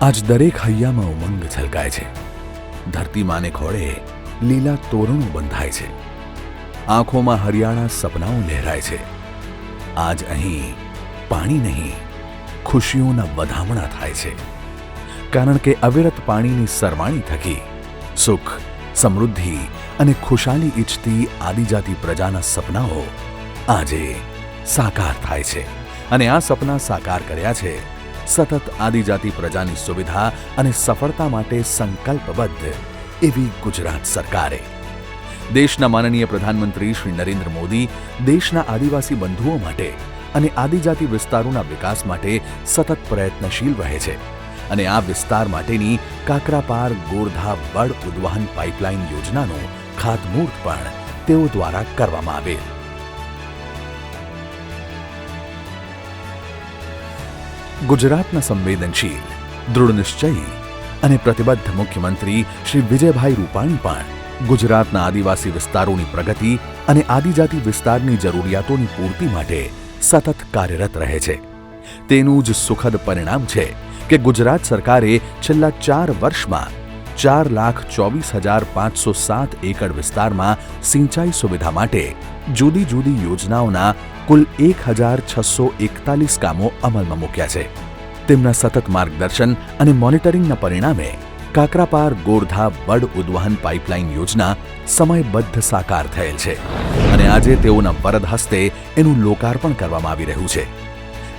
આજ દરેક હૈયામાં ઉમંગ છલકાય છે. ધરતી માને ખોળે લીલા તોરણો બંધાય છે. આંખોમાં હરિયાળા સપનાઓ લહેરાય છે. આજ અહીં પાણી નહીં, ખુશીઓના વધામણા થાય છે. કારણ કે અવિરત પાણીની સરવાણી થકી સુખ, સમૃદ્ધિ અને ખુશાલી ઈચ્છતી આદિજાતિ પ્રજાના સપનાઓ આજે સાકાર થાય છે. અને આ સપના સાકાર કર્યા છે સતત આદિજાતિ પ્રજાની સુવિધા અને સફળતા માટે સંકલ્પબદ્ધ એવી ગુજરાત સરકારે. દેશના માનનીય પ્રધાનમંત્રી શ્રી નરેન્દ્ર મોદી દેશના આદિવાસી બંધુઓ માટે અને આદિજાતિ વિસ્તારોના વિકાસ માટે સતત પ્રયત્નશીલ રહે છે. અને આ વિસ્તાર માટેની કાકરાપાર ગોરધા બળ ઉદ્વહન પાઇપલાઇન યોજનાનું ખાતમુહૂર્ત પણ તેઓ દ્વારા કરવામાં આવેલ. ગુજરાતના સંવેદનશીલ, દૃઢનિશ્ચયી અને પ્રતિબદ્ધ મુખ્યમંત્રી શ્રી વિજયભાઈ રૂપાણી પણ ગુજરાતના આદિવાસી વિસ્તારોની પ્રગતિ અને આદિજાતિ વિસ્તારની જરૂરિયાતોની પૂર્તિ માટે સતત કાર્યરત રહે છે. તેનું જ સુખદ પરિણામ છે કે ગુજરાત સરકારે છેલ્લા 4 વર્ષમાં 4,24,507 એકડ વિસ્તારમાં સિંચાઈ સુવિધા માટે જુદી જુદી યોજનાઓના કુલ 1,641 કામો અમલમાં મૂક્યા છે. તેમના સતત માર્ગદર્શન અને મોનિટરિંગના પરિણામે કાકરાપાર ગોરધા બળ ઉદ્વહન પાઇપલાઇન યોજના સમયબદ્ધ સાકાર થયેલ છે. અને આજે તેઓના વરદ હસ્તે એનું લોકાર્પણ કરવામાં આવી રહ્યું છે.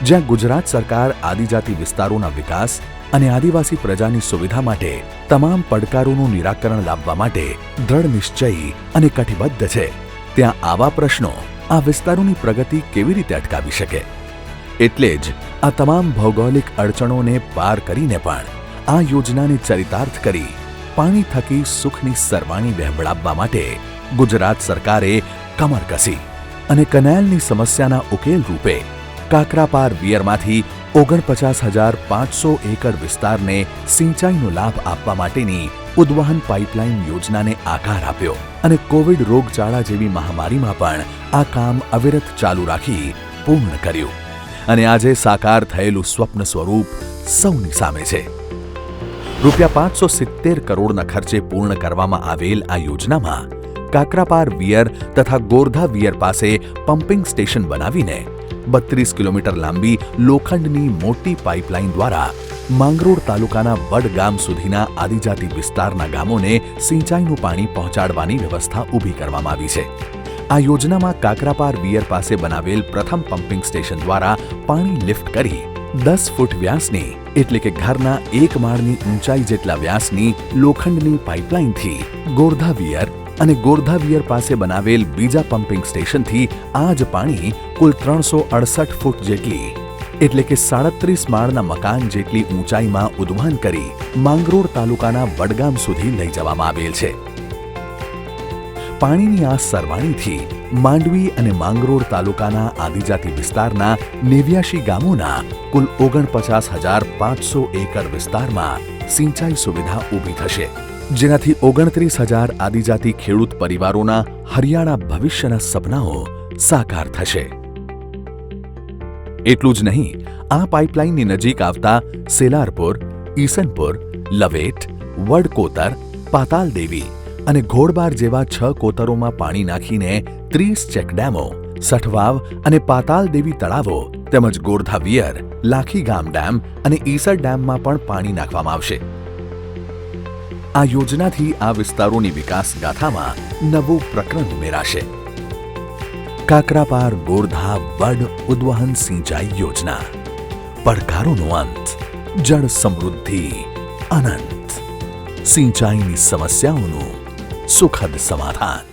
જ્યાં ગુજરાત સરકાર આદિજાતિ વિસ્તારોના વિકાસ અને આદિવાસી પ્રજાની સુવિધા માટે તમામ પડકારોનું નિરાકરણ લાવવા માટે દ્રઢ નિશ્ચયી અને કટિબદ્ધ છે, ત્યાં આવા પ્રશ્નો આ વિસ્તારોની પ્રગતિ કેવી રીતે અટકાવી શકે? એટલે જ આ તમામ ભૌગોલિક અડચણોને પાર કરીને પણ આ યોજનાને ચરિતાર્થ કરી પાણી થકી સુખની સરવાણી વહેવડાવવા માટે ગુજરાત સરકારે કમર કસી અને કેનાલની સમસ્યાના ઉકેલ રૂપે કાકરાપાર વિયરમાંથી 49,500 એકડ વિસ્તારને સિંચાઈનો લાભ આપવા માટેની ઉદ્વહન પાઇપલાઇન યોજનાને આકાર આપ્યો. અને કોવિડ રોગચાળા જેવી મહામારીમાં પણ આ કામ અવિરત ચાલુ રાખી પૂર્ણ કર્યું. અને આજે સાકાર થયેલું સ્વપ્ન સ્વરૂપ સૌની સામે છે. ₹570 કરોડના ખર્ચે પૂર્ણ કરવામાં આવેલ આ યોજનામાં કાકરાપાર વિયર તથા ગોરધા વિયર પાસે પમ્પિંગ સ્ટેશન બનાવીને 32 કિલોમીટર લાંબી લોખંડની મોટી પાઇપલાઇન દ્વારા માંગરોળ તાલુકાના વડ ગામ સુધીના આદિજાતિ વિસ્તારના ગામોને સિંચાઈનું પાણી પહોંચાડવાની વ્યવસ્થા ઊભી કરવામાં આવી છે. આ યોજનામાં કાકરાપાર વિયર પાસે બનાવેલ પ્રથમ પમ્પિંગ સ્ટેશન દ્વારા પાણી લિફ્ટ કરી 10 ફૂટ વ્યાસની એટલે કે ઘરના 1 માળની ઊંચાઈ જેટલા વ્યાસની લોખંડની પાઇપલાઇનથી ગોરધા વિયર અને ગોરધા વિયર પાસે બનાવેલ બીજા પમ્પિંગ સ્ટેશનથી આ જ પાણી કુલ 368 ફૂટ જેટલી એટલે કે 37 માળના મકાન જેટલી ઊંચાઈમાં ઉદ્વહન કરી માંગરોળ તાલુકાના વડગામ સુધી લઈ જવામાં આવેલ છે. પાણીની આ સરવાણીથી માંડવી અને માંગરોળ તાલુકાના આદિજાતિ વિસ્તારના 89 ગામોના કુલ 49,500 એકડ વિસ્તારમાં સિંચાઈ સુવિધા ઊભી થશે, જેનાથી 29,000 આદિજાતિ ખેડૂત પરિવારોના હરિયાળા ભવિષ્યના સપનાઓ સાકાર થશે. એટલું જ નહીં, આ પાઇપલાઇનની નજીક આવતા સેલારપુર, ઈસનપુર, લવેટ, વડકોતર, પાતાલદેવી અને ઘોડબાર જેવા 6 કોતરોમાં પાણી નાખીને 30 ચેકડેમો, સઠવાવ અને પાતાલદેવી તળાવો તેમજ ગોરધા વિયર, લાખીગામ ડેમ અને ઈસર ડેમમાં પણ પાણી નાખવામાં આવશે. આ યોજનાથી આ વિસ્તારોની વિકાસ ગાથામાં નવું પ્રકરણ ઉમેરાશે. કાકરાપાર ગોરધા વડ ઉદ્વહન સિંચાઈ યોજના, પડકારોનો અંત, જળ સમૃદ્ધિ અનંત, સિંચાઈની સમસ્યાઓનું સુખદ સમાધાન.